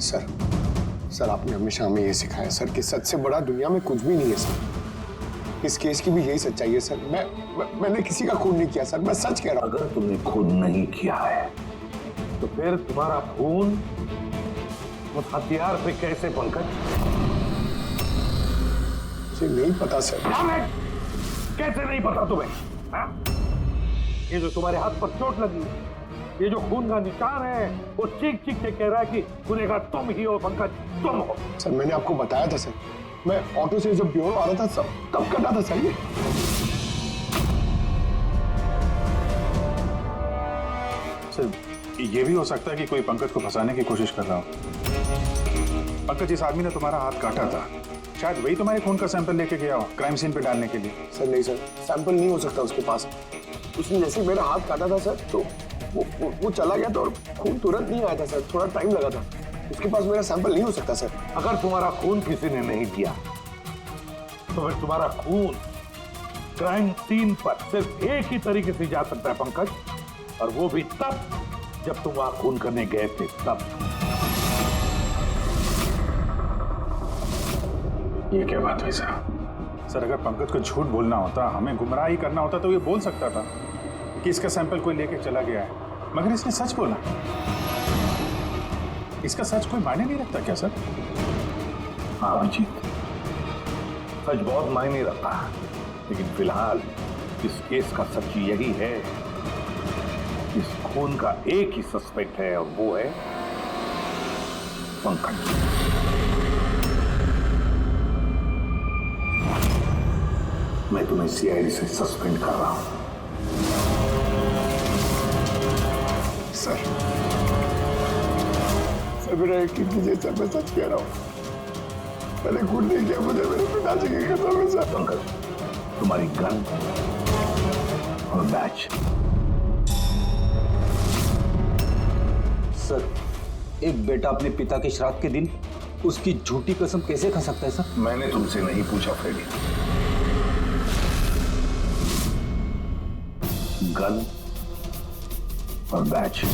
Sir sir आपने हमेशा हमें ये सिखाया सर कि सच से बड़ा दुनिया में कुछ भी नहीं है सर। इस केस की भी यही सच्चाई है सर। मैंने किसी का खून नहीं किया सर, मैं सच कह रहा हूँ। अगर तुमने खून नहीं किया है तो फिर तुम्हारा खून उस हथियार पे कैसे पंकज? मुझे नहीं पता सर। कैसे नहीं पता तुम्हें? हा? ये जो तुम्हारे हाथ पर चोट लगी है, ये जो खून का निशान है, वो चीख चीख के कह रहा है कि गुनहगार तुम ही हो पंकज, तुम हो। सर मैंने आपको बताया था सर, मैं ऑटो से जब ब्यूरो आ रहा था सब तब कटा था सर। सर ये भी हो सकता है कि कोई पंकज को फंसाने की कोशिश कर रहा हो। पंकज, इस आदमी ने तुम्हारा हाथ काटा था, शायद वही तुम्हारे खून का सैंपल लेके गया हो क्राइम सीन पे डालने के लिए। सर नहीं सर, सैंपल नहीं हो सकता उसके पास। उसने जैसे मेरा हाथ काटा था सर तो वो चला गया था और खून तुरंत नहीं आया था सर, थोड़ा टाइम लगा था। उसके पास मेरा सैंपल नहीं हो सकता सर। अगर तुम्हारा खून किसी ने नहीं दिया तो फिर तुम्हारा खून क्राइम सीन पर सिर्फ एक ही तरीके से जा सकता है पंकज, और वो भी तब जब तुम वहां खून करने गए थे तब। ये क्या बात हुई सर? अगर पंकज को झूठ बोलना होता, हमें गुमराही करना होता तो ये बोल सकता था कि इसका सैंपल कोई लेके चला गया है, मगर इसने सच बोला। इसका सच कोई मायने नहीं रखता क्या सर? हाँ अभिजीत, सच बहुत मायने रखता है, लेकिन फिलहाल इस केस का सच यही है, इस खून का एक ही सस्पेक्ट है और वो है पंकज। मैं तुम्हें सीआईडी से सस्पेंड कर रहा हूं। सर मेरा यकीन कीजिए सर, मैं सच कह रहा हूँ। मैंने खून नहीं किया, मुझे मेरे पिताजी की कसम है सर। पंकज, तुम्हारी गन और बैच। सर एक बेटा अपने पिता के श्राद्ध के दिन उसकी झूठी कसम कैसे खा सकता है सर? मैंने तुमसे नहीं पूछा फ्रेडी। गन और बैच।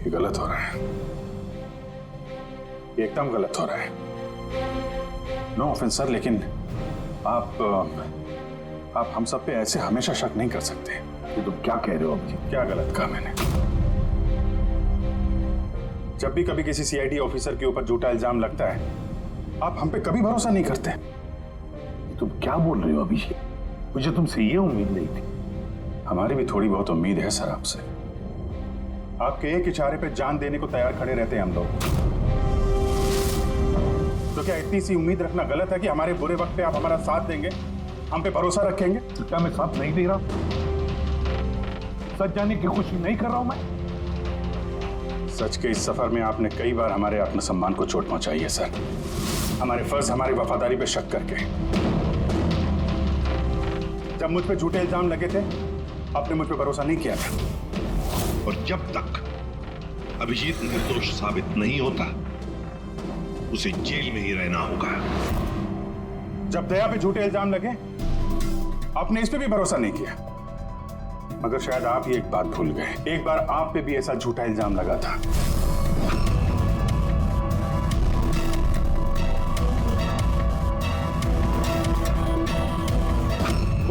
ये गलत हो रहा है, ये एकदम गलत हो रहा है। नो ऑफेंस सर, लेकिन आप हम सब पे ऐसे हमेशा शक नहीं कर सकते। ये तुम क्या कह रहे हो अभिजीत? क्या गलत कहा मैंने? जब भी कभी किसी सीआईडी ऑफिसर के ऊपर झूठा इल्जाम लगता है, आप हम पे कभी भरोसा नहीं करते। तुम क्या बोल रहे हो अभिषेक? मुझे तुमसे ये उम्मीद नहीं थी। हमारी भी थोड़ी बहुत उम्मीद है सर आपसे। आपके एक इशारे पे जान देने को तैयार खड़े रहते हैं हम लोग। तो क्या इतनी सी उम्मीद रखना गलत है कि हमारे बुरे वक्त पे आप हमारा साथ देंगे, हम पे भरोसा रखेंगे? तो क्या मैं साथ नहीं दे रहा? सच जाने की कोशिश नहीं कर रहा हूं मैं? सच के इस सफर में आपने कई बार हमारे आत्मसम्मान को चोट पहुंचाई है सर, हमारे फर्ज, हमारी वफादारी पे शक करके। जब मुझ पे झूठे इल्जाम लगे थे, आपने मुझ पे भरोसा नहीं किया था। और जब तक अभिजीत निर्दोष साबित नहीं होता, उसे जेल में ही रहना होगा। जब दया पे झूठे इल्जाम लगे, आपने इस पे भी भरोसा नहीं किया। मगर शायद आप ही एक बात भूल गए, एक बार आप पे भी ऐसा झूठा इल्जाम लगा था।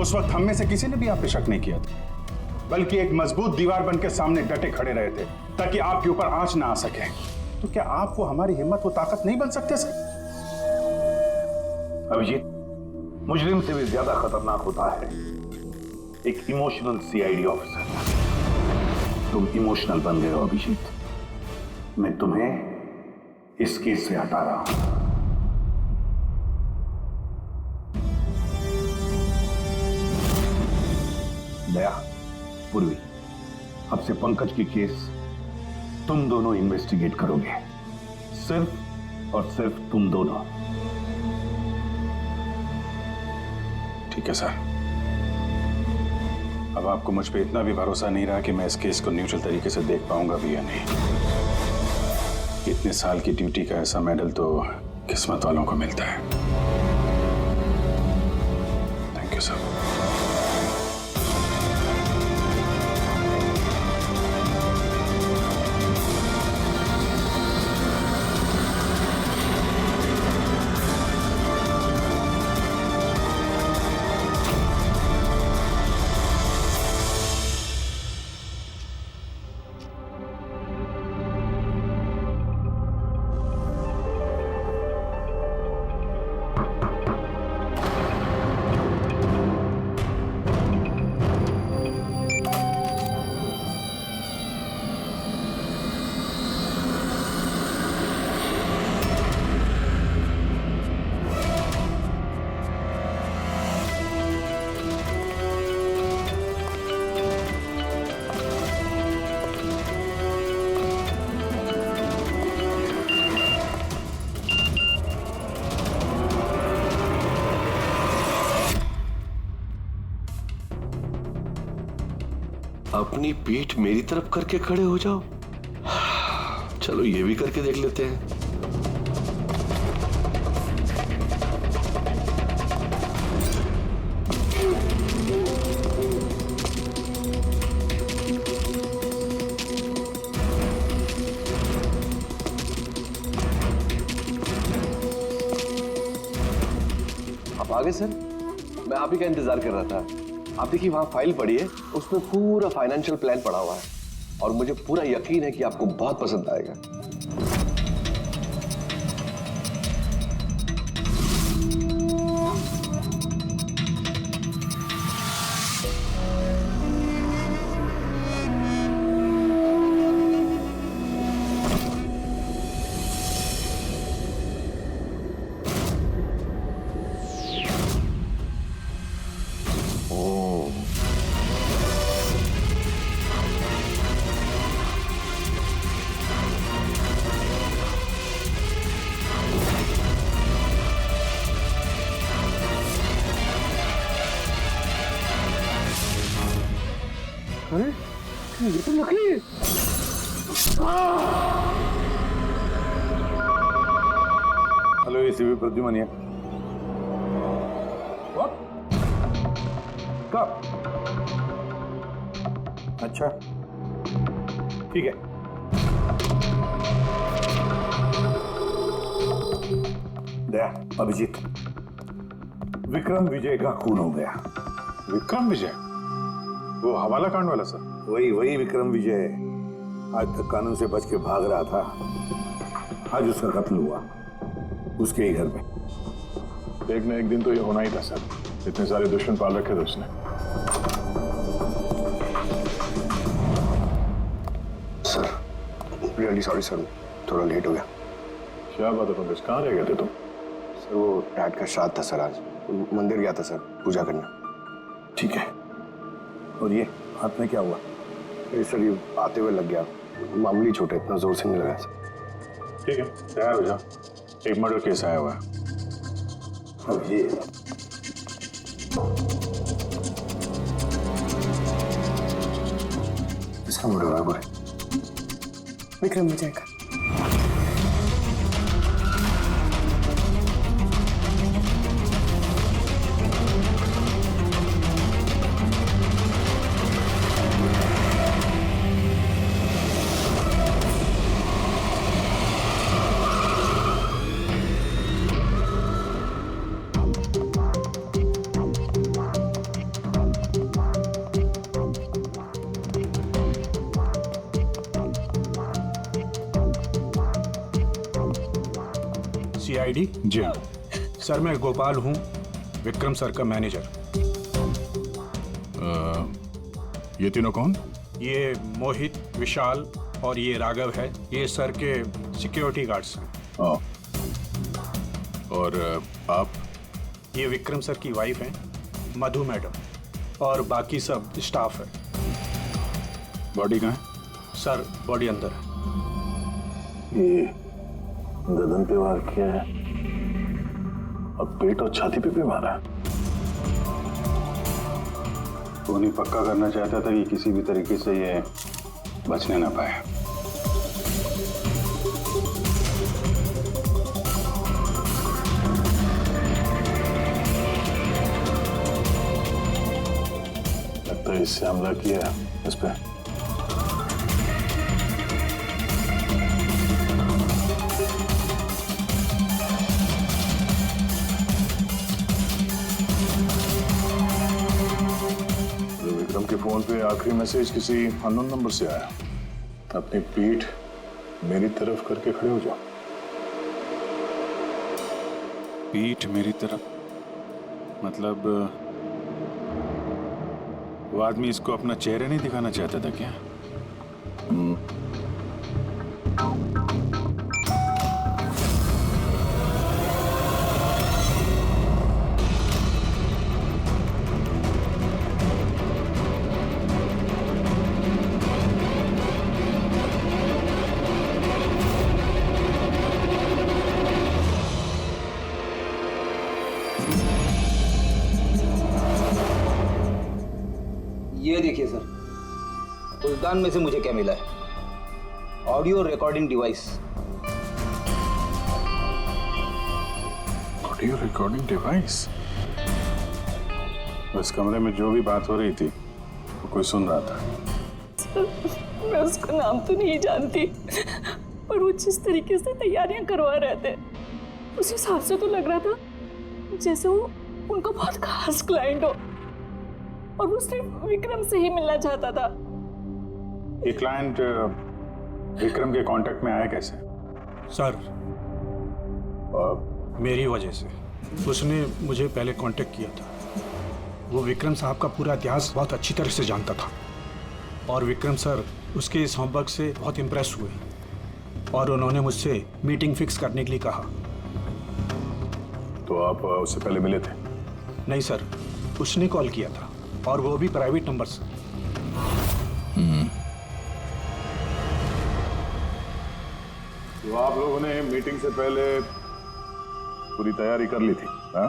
उस वक्त हम में से किसी ने भी आप पे शक नहीं किया था, बल्कि एक मजबूत दीवार बनकर सामने डटे खड़े रहे थे ताकि आपके ऊपर आंच ना आ सके। तो क्या आप वो हमारी हिम्मत, वो ताकत नहीं बन सकते सर? अभिजीत, मुजरिम से भी ज्यादा खतरनाक होता है एक इमोशनल सीआईडी ऑफिसर। तुम इमोशनल बन गए हो अभिजीत। मैं तुम्हें इस केस से हटा रहा हूं। दया, पूर्वी, अब से पंकज की केस तुम दोनों इन्वेस्टिगेट करोगे, सिर्फ और सिर्फ तुम दोनों। ठीक है सर। अब आपको मुझ पे इतना भी भरोसा नहीं रहा कि मैं इस केस को न्यूट्रल तरीके से देख पाऊंगा भी या नहीं। इतने साल की ड्यूटी का ऐसा मेडल तो किस्मत वालों को मिलता है। Thank you sir. अपनी पीठ मेरी तरफ करके खड़े हो जाओ। चलो ये भी करके देख लेते हैं। आप आ गए सर? मैं आप ही का इंतजार कर रहा था। आप देखिए वहां फाइल पड़ी है, उसमें पूरा फाइनेंशियल प्लान पड़ा हुआ है और मुझे पूरा यकीन है कि आपको बहुत पसंद आएगा। अरे ये तो नकली है। हेलो एसीपी प्रद्युमन ये कब? अच्छा ठीक है। दया, अभिजीत, विक्रम विजय का खून हो गया। विक्रम विजय? वो हवाला कांड वाला सर? वही विक्रम विजय। आज तक कानून से बच के भाग रहा था, आज उसका कत्ल हुआ उसके ही घर में। एक न एक दिन तो ये होना ही था सर, इतने सारे दुश्मन पाल रखे थे उसने। सर रियली सॉरी सर, थोड़ा लेट हो गया। क्या बात है पंकज, कहाँ रह गए थे तुम? सर वो डैड का श्राद्ध था सर, आज मंदिर गया था सर पूजा करने। ठीक है, और ये हाथ में क्या हुआ? ये सर ये आते हुए लग गया, मामूली चोट है, इतना जोर से नहीं लगा सर। ठीक है, तैयार हो जाओ, एक मर्डर केस आया हुआ है। अब ये इसका मर्डर हुआ है विक्रम विजय का। सीआईडी जी हाँ। सर, मैं गोपाल हूँ, विक्रम सर का मैनेजर। ये तीनों कौन? ये मोहित, विशाल और ये राघव है, ये सर के सिक्योरिटी गार्ड्स हैं। हाँ। और आप? ये विक्रम सर की वाइफ हैं, मधु मैडम, और बाकी सब स्टाफ है। बॉडी कहाँ है? सर बॉडी अंदर है। ये गर्दन पे वार किया है, अब पेट और छाती पे भी मारा है। वो नहीं पक्का करना चाहता था कि किसी भी तरीके से ये बचने ना पाए। लगता है इससे हमला किया इस पे। विक्रम के फोन पे आखिरी मैसेज किसी अननोन नंबर से आया। अपनी पीठ मेरी तरफ करके खड़े हो जाओ। पीठ मेरी तरफ मतलब वो आदमी इसको अपना चेहरा नहीं दिखाना चाहता था क्या? ये देखिए सर, उद्यान में से मुझे क्या मिला है? Audio recording device. Audio recording device? इस कमरे में जो भी बात हो रही थी वो कोई सुन रहा था। मैं उसका नाम तो नहीं जानती, पर वो जिस तरीके से तैयारियां करवा रहे थे उस हिसाब से तो लग रहा था जैसे वो उनका बहुत खास क्लाइंट हो और वो सिर्फ विक्रम से ही मिलना चाहता था। ये क्लाइंट विक्रम के कांटेक्ट में आया कैसे? सर मेरी वजह से। उसने मुझे पहले कांटेक्ट किया था। वो विक्रम साहब का पूरा इतिहास बहुत अच्छी तरह से जानता था और विक्रम सर उसके इस होमवर्क से बहुत इम्प्रेस हुए और उन्होंने मुझसे मीटिंग फिक्स करने के लिए कहा। तो आप उससे पहले मिले थे? नहीं सर, उसने कॉल किया था और वो भी प्राइवेट नंबर से। तो आप लोगों ने मीटिंग से पहले पूरी तैयारी कर ली थी? हाँ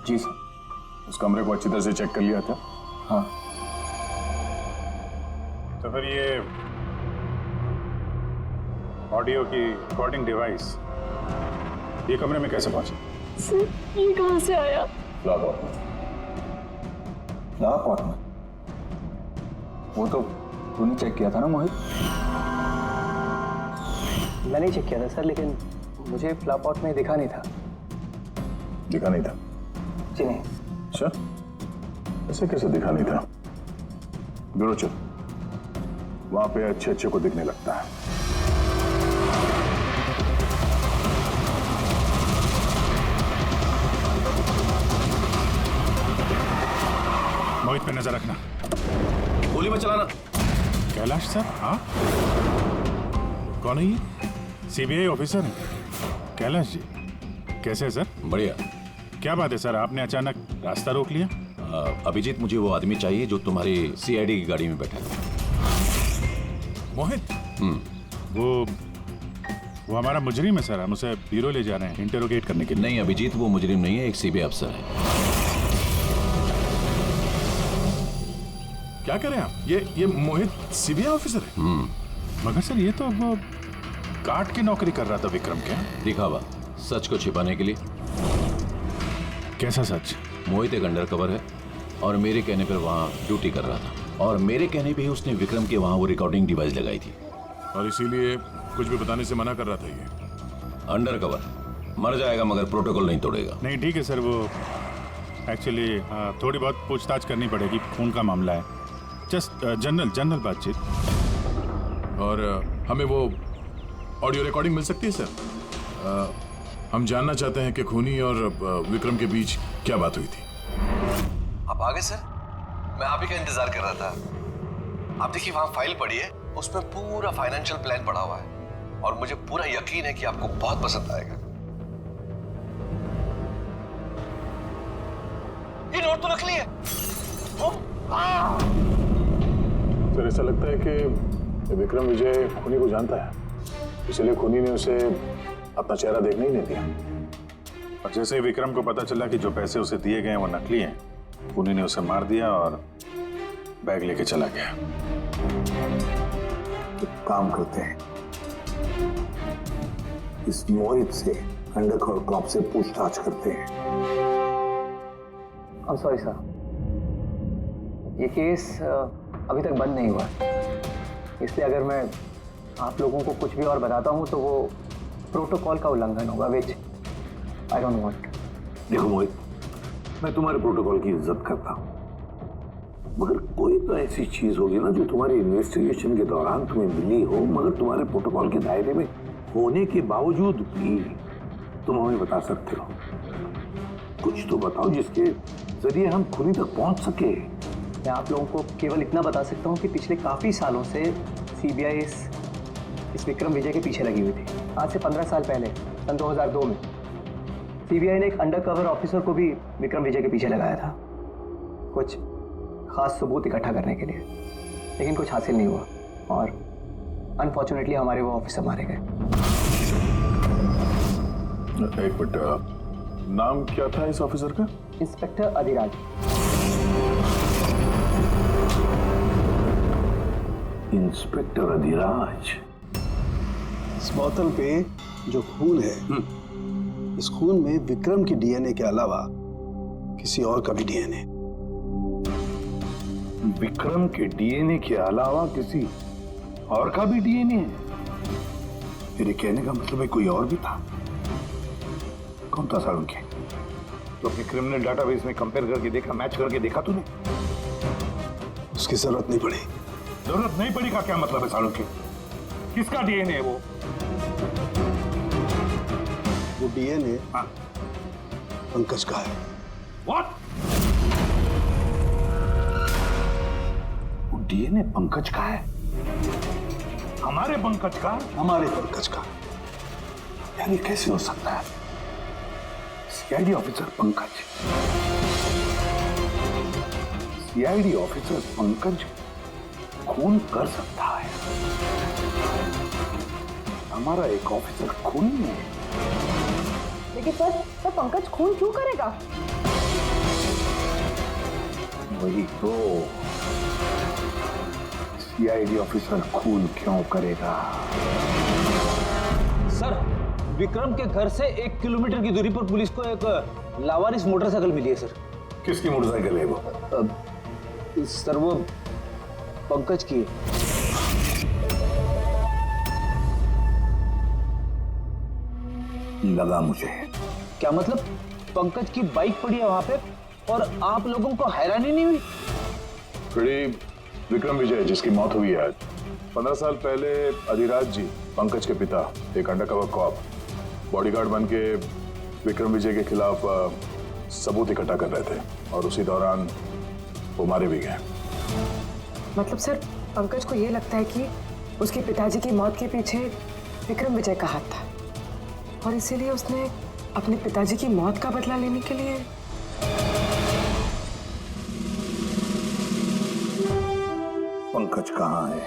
जी सर। उस कमरे को अच्छी तरह से चेक कर लिया था? हाँ। तो फिर ये ऑडियो की रिकॉर्डिंग डिवाइस ये कमरे में कैसे पहुंची? सर ये कहाँ से आया? लापॉट में? वो तो तूने चेक किया था ना मोहित? मैंने चेक किया था सर, लेकिन मुझे फ्लापॉट में दिखा नहीं था। दिखा नहीं था? जी नहीं। अच्छा, ऐसे कैसे दिखा नहीं था? ब्यूरो चल, वहां पे अच्छे अच्छे को दिखने लगता है। मोहित पे नजर रखना। गोली में चलाना। कैलाश सर? हाँ, कौन है ये? सीबीआई ऑफिसर है कैलाश जी। कैसे है सर? बढ़िया। क्या बात है सर, आपने अचानक रास्ता रोक लिया? अभिजीत, मुझे वो आदमी चाहिए जो तुम्हारी सीआईडी की गाड़ी में बैठा है। मोहित? वो हमारा मुजरिम है सर, हम उसे ब्यूरो ले जा रहे हैं इंटेरोगेट करने के लिए। नहीं अभिजीत, वो मुजरिम नहीं है, एक सीबीआई अफसर है। क्या करें आप? ये मोहित सीबीआई ऑफिसर है? मगर सर ये तो वो गार्ड की नौकरी कर रहा था विक्रम के। दिखावा, सच को छिपाने के लिए। कैसा सच? मोहित एक अंडरकवर है और मेरे कहने पर वहाँ ड्यूटी कर रहा था, और मेरे कहने पे ही उसने विक्रम के वहाँ वो रिकॉर्डिंग डिवाइस लगाई थी, और इसीलिए कुछ भी बताने से मना कर रहा था ये। अंडरकवर मर जाएगा मगर प्रोटोकॉल नहीं तोड़ेगा। नहीं ठीक है सर, वो एक्चुअली थोड़ी बहुत पूछताछ करनी पड़ेगी, खून का मामला है, जस्ट जनरल बातचीत। और हमें वो ऑडियो रिकॉर्डिंग मिल सकती है सर? हम जानना चाहते हैं कि खूनी और विक्रम के बीच क्या बात हुई थी। आप आ गए सर? मैं आप ही का इंतजार कर रहा था। आप देखिए वहां फाइल पड़ी है, उसमें पूरा फाइनेंशियल प्लान पड़ा हुआ है, और मुझे पूरा यकीन है कि आपको बहुत पसंद आएगा। ये नोट तो नकली है। सर ऐसा लगता है कि विक्रम विजय खूनी को जानता है, इसलिए खूनी ने उसे अपना चेहरा देखने ही नहीं दिया। और जैसे ही विक्रम को पता चला कि जो पैसे उसे दिए गए हैं वो नकली हैं, खूनी ने उसे मार दिया और बैग लेके चला गया। एक काम करते हैं, इस मोहित से अंडरकवर कॉप से पूछताछ करते हैं। सॉरी सर, ये केस अभी तक बंद नहीं हुआ, इसलिए अगर मैं आप लोगों को कुछ भी और बताता हूँ तो वो प्रोटोकॉल का उल्लंघन होगा, विच आई डोंट वांट। देखो मोहित, मैं तुम्हारे प्रोटोकॉल की इज्जत करता हूँ, मगर कोई तो ऐसी चीज होगी ना जो तुम्हारी इन्वेस्टिगेशन के दौरान तुम्हें मिली हो, मगर तुम्हारे प्रोटोकॉल के दायरे में होने के बावजूद भी तुम हमें बता सकते हो। कुछ तो बताओ जिसके जरिए हम खूनी तक पहुंच सके। मैं आप लोगों को केवल इतना बता सकता हूँ कि पिछले काफ़ी सालों से सीबीआई इस विक्रम विजय के पीछे लगी हुई थी। आज से 15 साल पहले सन 2002 में सीबीआई ने एक अंडरकवर ऑफिसर को भी विक्रम विजय के पीछे लगाया था, कुछ खास सबूत इकट्ठा करने के लिए, लेकिन कुछ हासिल नहीं हुआ और अनफॉर्चुनेटली हमारे वो ऑफिसर मारे गए। एक मिनट, नाम क्या था इस ऑफिसर का? इंस्पेक्टर अधिराज। इंस्पेक्टर अधिराज। इस बोतल पे जो खून है, इस खून में विक्रम की डीएनए के अलावा किसी और का भी डीएनए। विक्रम के डीएनए के अलावा किसी और का भी डीएनए है? मेरे कहने का मतलब है कोई और भी था। कौन था सारुण के? तो विक्रम ने डाटाबेस में कंपेयर करके देखा, मैच करके देखा तूने? उसकी जरूरत नहीं पड़ी। जरूरत नहीं पड़ी का क्या मतलब है सारुण के? किसका डीएनए है वो? वो डीएनए पंकज का है। What? वो डीएनए पंकज का है? हमारे पंकज का? हमारे पंकज का। यार ये कैसे हो सकता है? CID officer Pankaj, CID officer Pankaj खून कर सकता है? हमारा एक ऑफिसर खून है। लेकिन सर पंकज खून क्यों करेगा? वही तो, सीआईडी ऑफिसर खून क्यों करेगा? सर, विक्रम के घर से 1 किलोमीटर की दूरी पर पुलिस को एक लावारिस मोटरसाइकिल मिली है सर। किसकी मोटरसाइकिल है वो? सर वो पंकज की है। लगा मुझे। क्या मतलब? पंकज की बाइक पड़ी है वहां पे और आप लोगों को हैरानी नहीं हुई? विक्रम विजय जिसकी मौत हुई है आज, 15 साल पहले अधिराज जी, पंकज के पिता, एक अंडरकवर कॉप, बॉडीगार्ड बन के विक्रम विजय के खिलाफ सबूत इकट्ठा कर रहे थे और उसी दौरान वो मारे भी गए। मतलब सर, पंकज को ये लगता है कि उसके पिताजी की मौत के पीछे विक्रम विजय का हाथ था और इसीलिए उसने अपने पिताजी की मौत का बदला लेने के लिए। पंकज कहाँ है?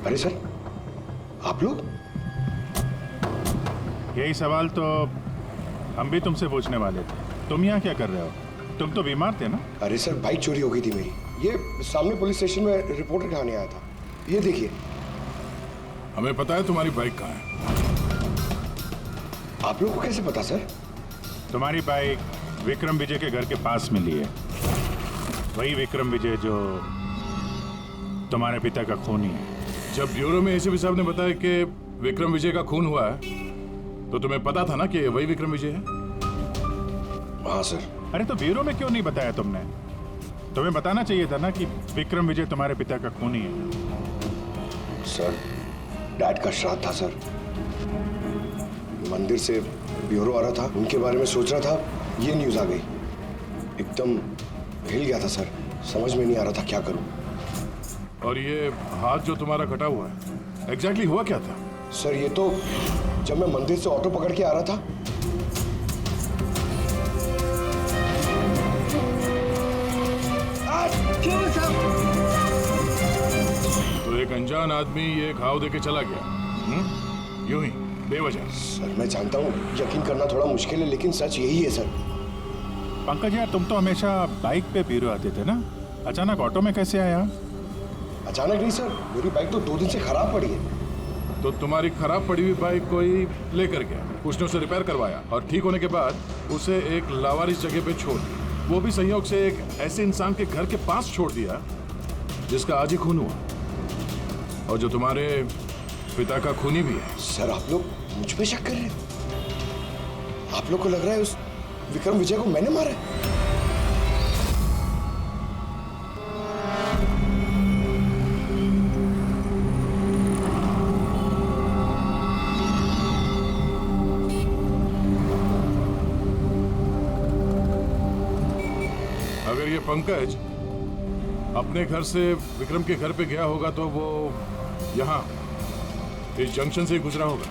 अरे सर, आप लोग? यही सवाल तो हम भी तुमसे पूछने वाले थे। तुम यहाँ क्या कर रहे हो? तुम तो बीमार थे ना? अरे सर, बाइक चोरी हो गई थी मेरी। ये सामने पुलिस स्टेशन में रिपोर्टर कहानी आया था। ये देखिए। हमें पता है तुम्हारी बाइक कहाँ है। आप लोग को कैसे पता सर? तुम्हारी बाइक विक्रम विजय के घर के पास मिली है। वही विक्रम विजय जो तुम्हारे पिता का खूनी है। जब ब्यूरो में एसीपी साहब ने बताया कि विक्रम विजय का खून हुआ है तो तुम्हें पता था ना कि वही विक्रम विजय है? हाँ सर। अरे तो ब्यूरो में क्यों नहीं बताया तुमने? तुम्हें बताना चाहिए था ना कि विक्रम विजय तुम्हारे पिता का खूनी है। सर, डैड का श्राद्ध था सर। मंदिर से ब्यूरो आ रहा था, उनके बारे में सोच रहा था, ये न्यूज आ गई। एकदम हिल गया था सर, समझ में नहीं आ रहा था क्या करूं। और ये हाथ जो तुम्हारा कटा हुआ है, एग्जैक्टली हुआ क्या था? सर, ये तो जब मैं मंदिर से ऑटो पकड़ के आ रहा था, तो एक अनजान आदमी ये घाव देके चला गया, यूं ही बेवजह। सर, मैं जानता हूँ यकीन करना थोड़ा मुश्किल है, लेकिन सच यही है सर। पंकज यार, तुम तो हमेशा बाइक पे ब्यूरो आते थे ना, अचानक ऑटो में कैसे आया? अचानक नहीं सर, मेरी बाइक तो 2 दिन से खराब पड़ी है। तो तुम्हारी खराब पड़ी हुई बाइक कोई लेकर गया, उसने उसे रिपेयर करवाया और ठीक होने के बाद उसे एक लावारिस जगह पे छोड़ दिया। वो भी संयोग से एक ऐसे इंसान के घर के पास छोड़ दिया जिसका आज ही खून हुआ और जो तुम्हारे पिता का खूनी भी है। सर, आप लोग मुझ पे शक कर रहे हैं? आप लोग को लग रहा है उस विक्रम विजय को मैंने मारा है? अगर ये पंकज अपने घर से विक्रम के घर पे गया होगा तो वो यहाँ इस जंक्शन से ही गुजरा होगा।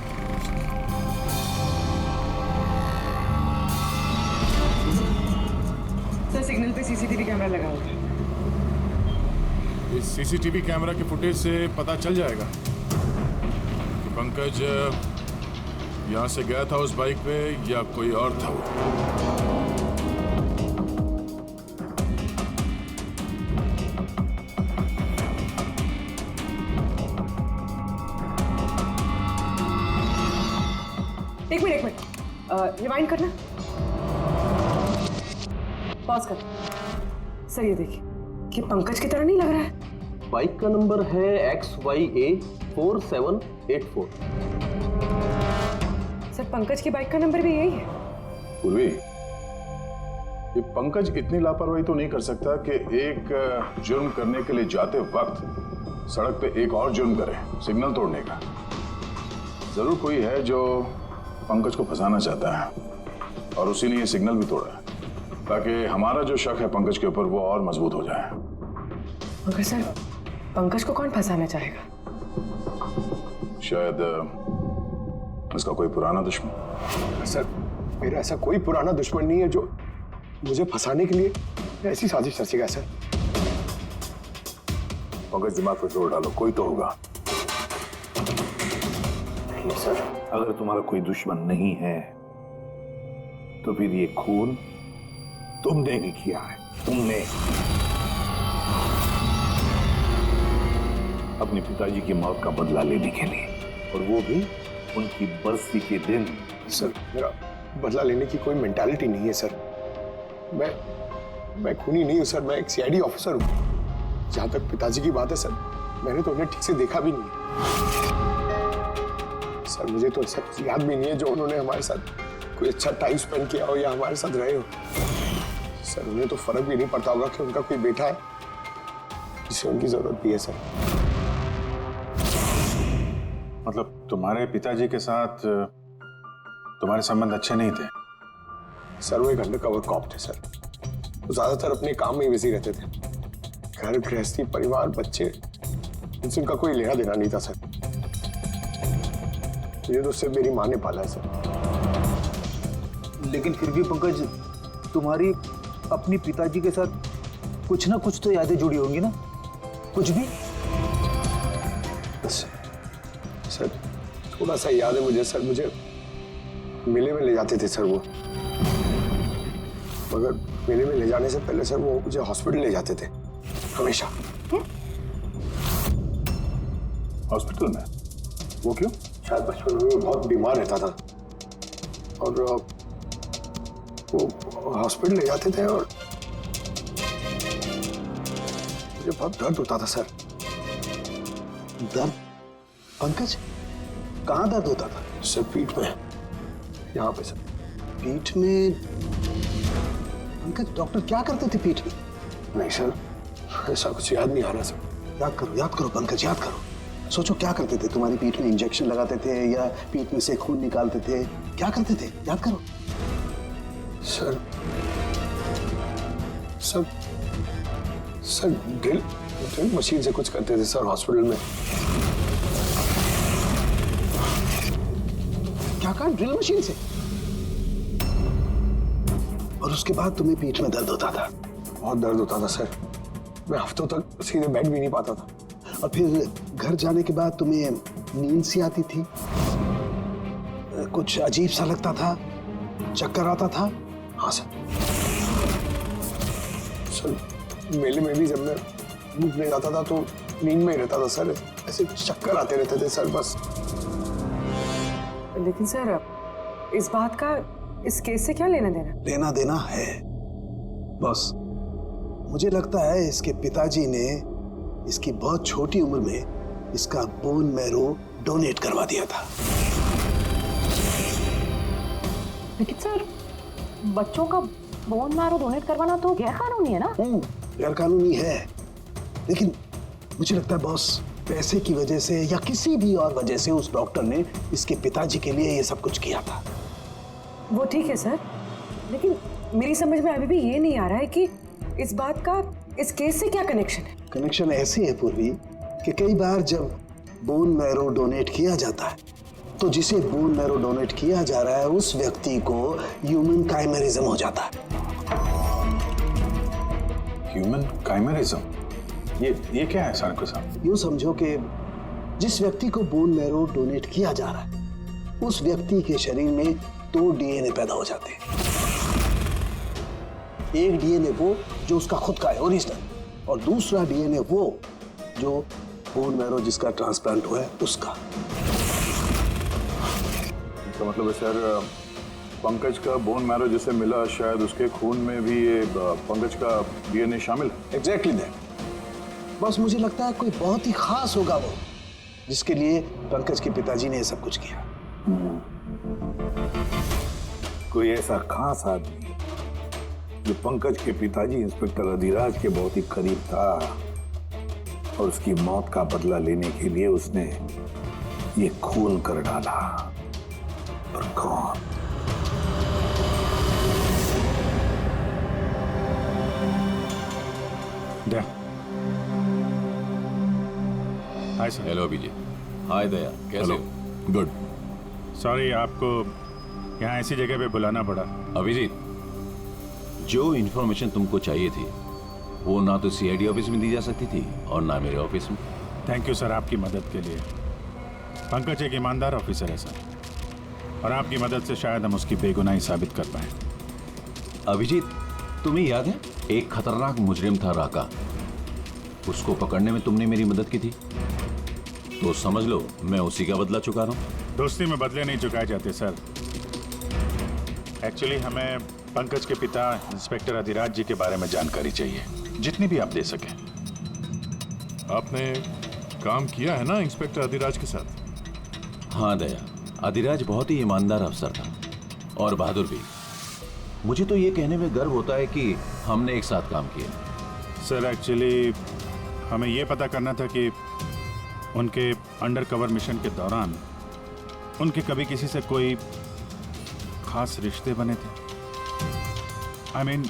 सर, सिग्नल पे सीसीटीवी कैमरा लगा हुआ है। इस सीसीटीवी कैमरा के फुटेज से पता चल जाएगा कि पंकज यहाँ से गया था उस बाइक पे या कोई और था। एक मिनट रिवाइंड करना, पॉज कर। सर, ये देखिए, कि पंकज की तरह नहीं लग रहा है। बाइक का नंबर है XYA 4784। सर, पंकज की बाइक का नंबर भी यही है। पूर्वी, ये पंकज इतनी लापरवाही तो नहीं कर सकता कि एक जुर्म करने के लिए जाते वक्त सड़क पे एक और जुर्म करे, सिग्नल तोड़ने का। जरूर कोई है जो पंकज को फंसाना चाहता है और उसी ने ये सिग्नल भी तोड़ा है ताकि हमारा जो शक है पंकज के ऊपर वो और मजबूत हो जाए। मगर सर, पंकज को कौन फंसाना चाहेगा? शायद इसका कोई पुराना दुश्मन। सर, मेरा ऐसा कोई पुराना दुश्मन नहीं है जो मुझे फंसाने के लिए ऐसी साजिश रचेगा। सर, पंकज, दिमाग पर जोर डालो, कोई तो होगा। नहीं सर, अगर तुम्हारा कोई दुश्मन नहीं है तो फिर ये खून तुमने ही किया है। तुमने अपने पिताजी की मौत का बदला लेने के लिए, और वो भी उनकी बरसी के दिन। सर, मेरा बदला लेने की कोई मेंटालिटी नहीं है सर। मैं खूनी नहीं हूं सर, मैं एक CID ऑफिसर हूं। जहां तक पिताजी की बात है सर, मैंने तो उन्हें ठीक से देखा भी नहीं है। सर, मुझे तो ऐसा कुछ याद भी नहीं है जो उन्होंने हमारे साथ कोई अच्छा टाइम स्पेंड किया हो या हमारे साथ रहे हो। सर उन्हें तो फर्क भी नहीं पड़ता होगा कि उनका कोई बेटा है जिसे उनकी जरूरत भी है सर। मतलब तुम्हारे पिताजी के साथ तुम्हारे संबंध अच्छे नहीं थे? सर वो एक अंडरकवर कॉप थे सर। वो ज्यादातर अपने काम में ही बिजी रहते थे। घर गृहस्थी परिवार बच्चे इनसे उनका कोई लेना देना नहीं था सर। ये तो सिर्फ मेरी माँ ने पाला है सर। लेकिन फिर भी पंकज, तुम्हारी अपनी पिताजी के साथ कुछ ना कुछ तो यादें जुड़ी होंगी ना? कुछ भी? सर थोड़ा सा याद है मुझे सर। मुझे मेले में ले जाते थे सर वो, मगर मेले में ले जाने से पहले सर वो मुझे हॉस्पिटल ले जाते थे हमेशा। हॉस्पिटल में? वो क्यों? शायद बचपन में वो बहुत बीमार रहता था और वो हॉस्पिटल ले जाते थे और मुझे बहुत दर्द होता था सर। दर्द? पंकज, कहाँ दर्द होता था? सर पीठ में, यहाँ पे सर। पीठ में? पंकज, डॉक्टर क्या करते थे पीठ में? नहीं सर, ऐसा कुछ याद नहीं आ रहा सर। याद करो पंकज, याद करो। सोचो क्या करते थे? तुम्हारी पीठ में इंजेक्शन लगाते थे या पीठ में से खून निकालते थे? क्या करते थे? याद करो। Sir sir sir drill machine से कुछ करते थे सर हॉस्पिटल में। क्या कहा? ड्रिल मशीन से? और उसके बाद तुम्हें पीठ में दर्द होता था? बहुत दर्द होता था सर। मैं हफ्तों तक सीधे बैठ भी नहीं पाता था। और फिर घर जाने के बाद तुम्हें नींद सी आती थी? कुछ अजीब सा लगता था? चक्कर आता था? हाँ सर। सर मेले में भी जब मैं घूमने जाता था तो नींद में ही रहता था सर। ऐसे चक्कर आते रहते थे सर बस। लेकिन सर इस बात का इस केस से क्या लेना देना? लेना देना है बस। मुझे लगता है इसके पिताजी ने इसकी बहुत छोटी उम्र में इसका बोन मैरो डोनेट करवा दिया था। लेकिन सर बच्चों का बोन मैरो डोनेट करवाना तो गैर कानूनी है ना? गैर कानूनी है, लेकिन मुझे लगता है बॉस पैसे की वजह से या किसी भी और वजह से उस डॉक्टर ने इसके पिताजी के लिए ये सब कुछ किया था। वो ठीक है सर, लेकिन मेरी समझ में अभी भी ये नहीं आ रहा है कि इस बात का इस केस से क्या कनेक्शन है। कनेक्शन ऐसे है पूर्वी कि कई बार जब बोन मैरो डोनेट किया जाता है तो जिसे बोन मैरो डोनेट किया जा रहा है उस व्यक्ति को ह्यूमन काइमेरिज्म हो जाता है। ह्यूमन काइमेरिज्म? ये क्या है सर के साथ? यूं समझो कि जिस व्यक्ति को बोन मैरो डोनेट किया जा रहा है उस व्यक्ति के शरीर में 2 डीएनए पैदा हो जाते हैं। एक डीएनए वो जो उसका खुद का है ओरिजिनल, और दूसरा डीएनए वो जो बोन मैरो जिसका ट्रांसप्लांट हुआ है उसका। तो मतलब सर पंकज का बोन मैरो जिसे मिला शायद उसके खून में भी ये पंकज का डीएनए शामिल है। Exactly that. बस मुझे लगता है कोई बहुत ही खास होगा वो जिसके लिए पंकज के पिताजी ने ये सब कुछ किया। कोई ऐसा खास आदमी जो पंकज के पिताजी इंस्पेक्टर अधिराज के बहुत ही करीब था और उसकी मौत का बदला लेने के लिए उसने ये खून कर डाला। पर कौन? Hi sir. हेलो अभिजीत। हाय दया, कैसे हो? गुड। सॉरी आपको यहाँ ऐसी जगह पे बुलाना पड़ा। अभिजीत, जो इन्फॉर्मेशन तुमको चाहिए थी वो ना तो सीआईडी ऑफिस में दी जा सकती थी और ना मेरे ऑफिस में। थैंक यू सर आपकी मदद के लिए। पंकज एक ईमानदार ऑफिसर है सर, और आपकी मदद से शायद हम उसकी बेगुनाही साबित कर पाए। अभिजीत, तुम्हें याद है एक खतरनाक मुजरिम था राका, उसको पकड़ने में तुमने मेरी मदद की थी, तो समझ लो मैं उसी का बदला चुका रहा हूं। दोस्ती में बदले नहीं चुकाए जाते सर। एक्चुअली हमें पंकज के पिता इंस्पेक्टर अधिराज जी के बारे में जानकारी चाहिए, जितनी भी आप दे सकें। आपने काम किया है ना इंस्पेक्टर अधिराज के साथ? हाँ दया, अधिराज बहुत ही ईमानदार अफसर था और बहादुर भी। मुझे तो ये कहने में गर्व होता है कि हमने एक साथ काम किया। सर एक्चुअली हमें ये पता करना था कि उनके अंडर कवर मिशन के दौरान उनके कभी किसी से कोई खास रिश्ते बने थे। I mean,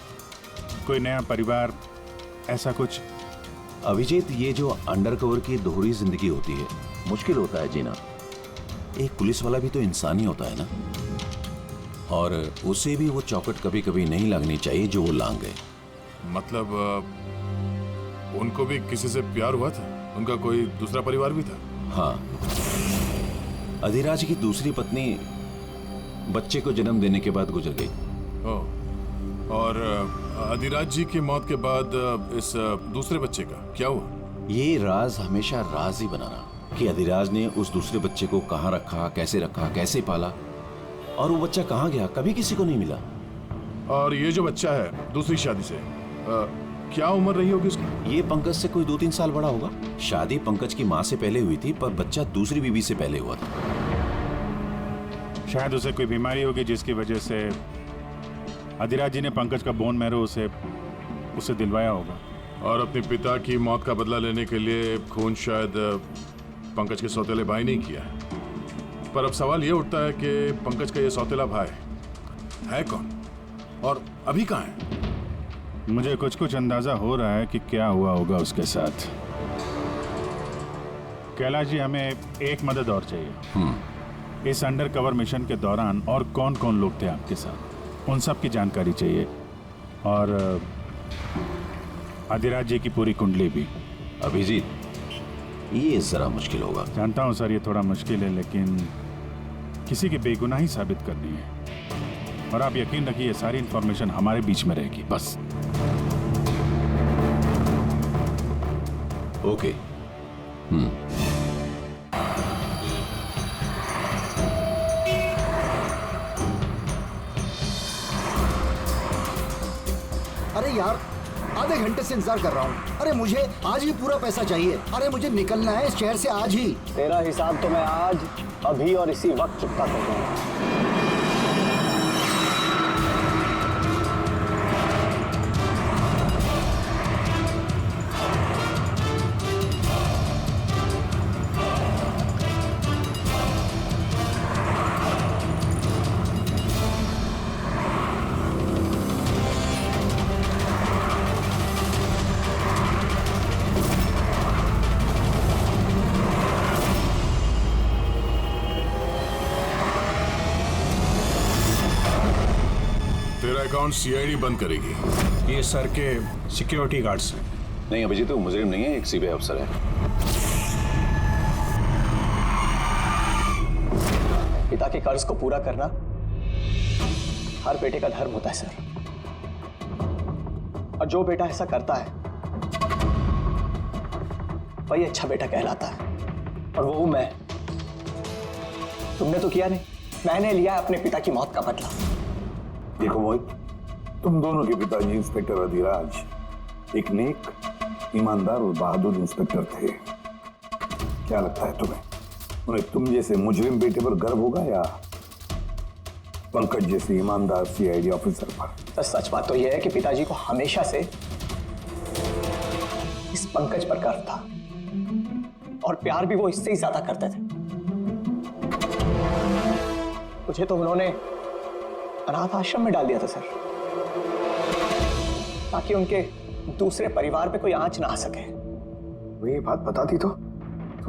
कोई नया परिवार, ऐसा कुछ। अभिजीत, ये जो अंडरकवर की दोहरी जिंदगी होती है, मुश्किल होता है जीना। एक पुलिस वाला भी तो इंसान ही होता है ना, और उसे भी वो चौकट कभी कभी नहीं लगनी चाहिए जो वो लांग गए। मतलब उनको भी किसी से प्यार हुआ था? उनका कोई दूसरा परिवार भी था? हाँ, अधिराज की दूसरी पत्नी बच्चे को जन्म देने के बाद गुजर गई। और अधिराज जी की मौत के बाद इस दूसरे बच्चे का क्या हुआ? ये राज हमेशा राज ही बना रहा कि अधिराज ने उस दूसरे बच्चे को कहाँ रखा, कैसे पाला, और वो बच्चा कहाँ गया, कभी किसी को नहीं मिला। और ये जो बच्चा है दूसरी शादी से, क्या उम्र रही होगी उसकी? ये पंकज से कोई 2-3 साल बड़ा होगा। शादी पंकज की माँ से पहले हुई थी, पर बच्चा दूसरी बीवी से पहले हुआ था। शायद उसे कोई बीमारी होगी जिसकी वजह से अधिराज जी ने पंकज का बोन मैरो उसे दिलवाया होगा। और अपने पिता की मौत का बदला लेने के लिए खून शायद पंकज के सौतेले भाई ने किया है। पर अब सवाल ये उठता है कि पंकज का ये सौतेला भाई है कौन और अभी कहाँ है? मुझे कुछ अंदाजा हो रहा है कि क्या हुआ होगा उसके साथ। कैलाश जी, हमें एक मदद और चाहिए। इस अंडर कवर मिशन के दौरान और कौन कौन लोग थे आपके साथ, उन सब की जानकारी चाहिए, और अधिराज जी की पूरी कुंडली भी। अभिजीत, ये जरा मुश्किल होगा। जानता हूँ सर, ये थोड़ा मुश्किल है, लेकिन किसी की बेगुनाही साबित करनी है, और आप यकीन रखिए सारी इंफॉर्मेशन हमारे बीच में रहेगी बस। ओके। अरे यार, आधे घंटे से इंतजार कर रहा हूँ। अरे मुझे आज ही पूरा पैसा चाहिए। अरे मुझे निकलना है इस शहर से आज ही। तेरा हिसाब तो मैं आज, अभी और इसी वक्त चुकता कर दूंगा। अकाउंट सीआईडी बंद करेगी। ये सर के सिक्योरिटी गार्ड्स हैं। नहीं अभिजीत, वो मुजरिम नहीं है, एक सीबीआई अफसर है। पिता के कर्ज को पूरा करना हर बेटे का धर्म होता है सर, और जो बेटा ऐसा करता है वही अच्छा बेटा कहलाता है, और वो हूं मैं। तुमने तो किया नहीं, मैंने लिया अपने पिता की मौत का बदला। देखो मोहित, तुम दोनों के पिताजी इंस्पेक्टर अधिराज एक नेक, ईमानदार और बहादुर इंस्पेक्टर थे। क्या लगता है तुम्हें, उन्हें तुम जैसे मुजरिम बेटे पर गर्व होगा या पंकज जैसे ईमानदार सीआईडी ऑफिसर पर? सच बात तो यह है कि पिताजी को हमेशा से इस पंकज पर गर्व था, और प्यार भी वो इससे ही ज्यादा करते थे। मुझे तो उन्होंने अनाथ आश्रम में डाल दिया था सर, ताकि उनके दूसरे परिवार पे कोई आंच ना आ सके। वो ये बात बताती तो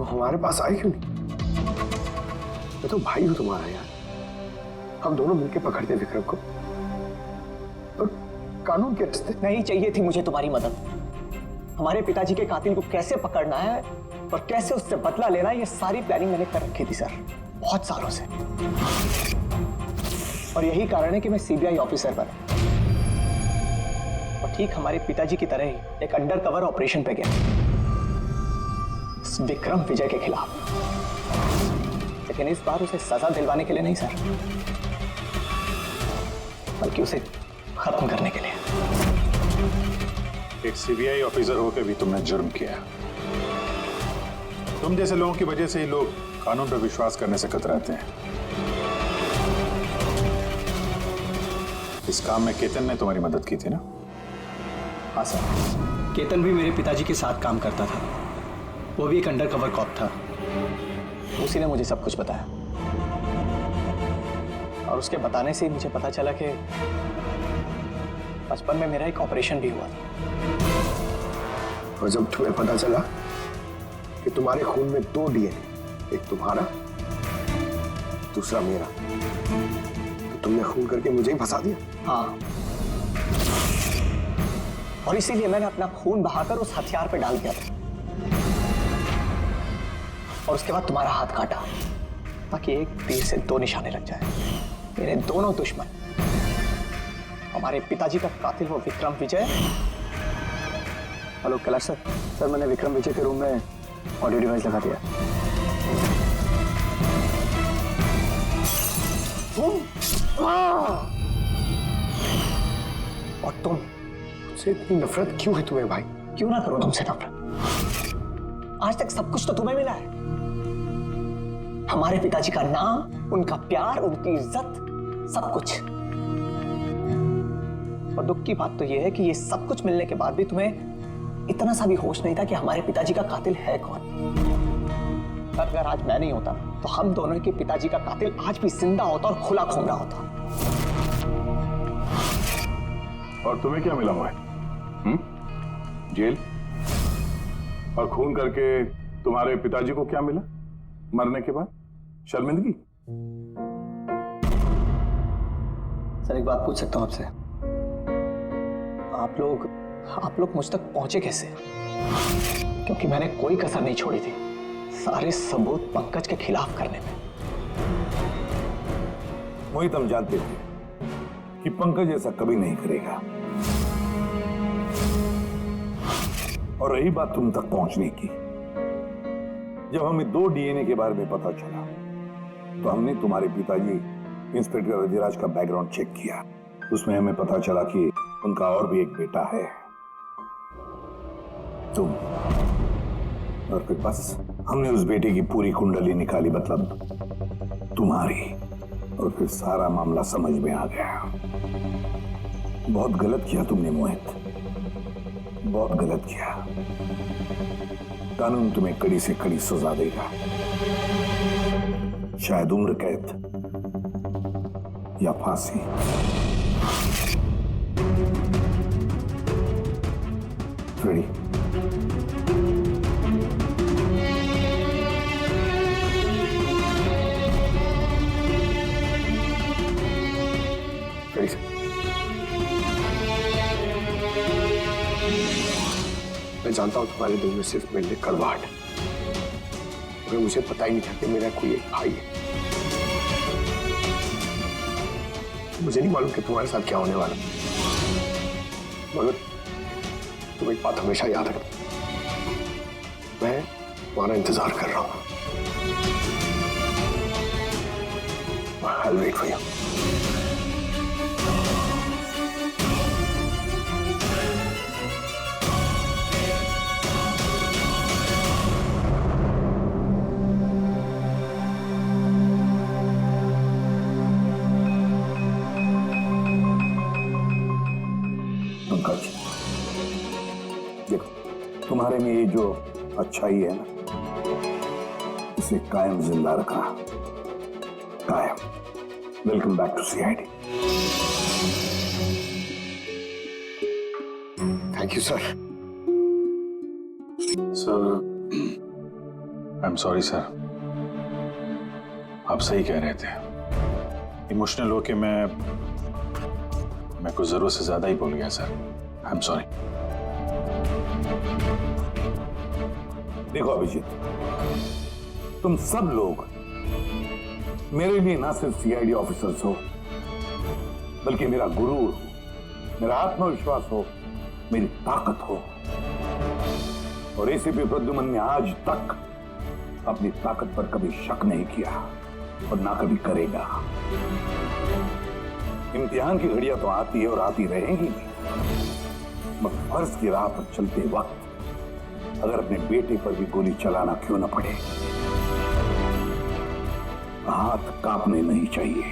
हमारे पास आई क्यों नहीं? मैं तो भाई हूं तुम्हारा यार, हम दोनों मिलके पकड़ते विक्रम को, और कानून के रास्ते। नहीं चाहिए थी मुझे तुम्हारी मदद। हमारे पिताजी के कातिल को कैसे पकड़ना है और कैसे उससे बदला लेना है, ये सारी प्लानिंग मैंने कर रखी थी सर, बहुत सालों से। और यही कारण है कि मैं सीबीआई ऑफिसर बना, और ठीक हमारे पिताजी की तरह ही एक अंडर कवर ऑपरेशन पे गया विक्रम विजय के खिलाफ। लेकिन इस बार उसे सजा दिलवाने के लिए नहीं सर, बल्कि उसे खत्म करने के लिए। एक सीबीआई ऑफिसर होकर भी तुमने जुर्म किया। तुम जैसे लोगों की वजह से ही लोग कानून पर विश्वास करने से कतराते हैं। इस काम में केतन ने तुम्हारी मदद की थी ना? हाँ सर, केतन भी मेरे पिताजी के साथ काम करता था। वो भी एक अंडरकवर कॉप था। उसी ने मुझे सब कुछ बताया और उसके बताने से ही मुझे पता चला कि बचपन में मेरा एक ऑपरेशन भी हुआ था। और जब तुम्हें पता चला कि तुम्हारे खून में 2 डीएनए, एक तुम्हारा दूसरा मेरा, तो तुमने खून करके मुझे ही फंसा दिया? हाँ, और इसीलिए मैंने अपना खून बहाकर उस हथियार पे डाल दिया था और उसके बाद तुम्हारा हाथ काटा ताकि एक तीर से 2 निशाने लग जाए। मेरे दोनों दुश्मन, हमारे पिताजी का कातिल वो विक्रम विजय। हेलो कैलाश सर, सर मैंने विक्रम विजय के रूम में ऑडियो डिवाइस लगा दिया। और तुम मुझसे इतनी नफरत क्यों है तुम्हें भाई? क्यों ना करो तुमसे नफरत? आज तक सब कुछ तो तुम्हें मिला है। हमारे पिताजी का नाम, उनका प्यार, उनकी इज्जत, सब कुछ। और दुख की बात तो यह है कि ये सब कुछ मिलने के बाद भी तुम्हें इतना सा भी होश नहीं था कि हमारे पिताजी का कातिल है कौन। अगर आज मैं नहीं होता तो हम दोनों के पिताजी का कातिल आज भी जिंदा होता और खुला घूम रहा होता। और तुम्हें क्या मिला हुआ है? जेल? और खून करके तुम्हारे पिताजी को क्या मिला मरने के बाद? शर्मिंदगी? सर एक बात पूछ सकता हूं आपसे? आप लोग मुझ तक पहुंचे कैसे? क्योंकि मैंने कोई कसर नहीं छोड़ी थी सारे सबूत पंकज के खिलाफ करने में। मोहित, हम जानते थे कि पंकज ऐसा कभी नहीं करेगा। और रही बात तुम तक पहुंचने की, जब हमें 2 डीएनए के बारे में पता चला तो हमने तुम्हारे पिताजी इंस्पेक्टर रजिराज का बैकग्राउंड चेक किया। उसमें हमें पता चला कि उनका और भी एक बेटा है, तुम। और फिर बस हमने उस बेटे की पूरी कुंडली निकाली, मतलब तुम्हारी। और फिर सारा मामला समझ में आ गया। बहुत गलत किया तुमने मोहित, बहुत गलत किया। कानून तुम्हें कड़ी से कड़ी सजा देगा, शायद उम्र कैद या फांसी। रेडी? मैं जानता हूं तुम्हारे दिल में सिर्फ मेरे लिए कड़वाहट है, मगर मुझे पता ही नहीं था कि मेरा कोई एक भाई है। मुझे नहीं मालूम कि तुम्हारे साथ क्या होने वाला, मगर तुम एक बात हमेशा याद रखना, मैं तुम्हारा इंतजार कर रहा हूं। I'll wait for you. देखो, तुम्हारे में ये जो अच्छाई है ना, इसे कायम जिंदा रखना, कायम। Welcome back to CID. Thank you sir. Sir, I am sorry sir. आप सही कह रहे थे। इमोशनल होके मैं कुछ जरूरत से ज्यादा ही बोल गया सर। I am sorry. देखो अभिजीत, तुम सब लोग मेरे लिए ना सिर्फ सीआईडी ऑफिसर्स हो, बल्कि मेरा गुरूर हो, मेरा आत्मविश्वास हो, मेरी ताकत हो। और एसीपी प्रद्युमन ने आज तक अपनी ताकत पर कभी शक नहीं किया और ना कभी करेगा। इम्तिहान की घड़ियां तो आती है और आती रहेंगी, मगर फर्ज की राह पर चलते वक्त अगर अपने बेटे पर भी गोली चलाना क्यों न पड़े, हाथ कांपने नहीं चाहिए।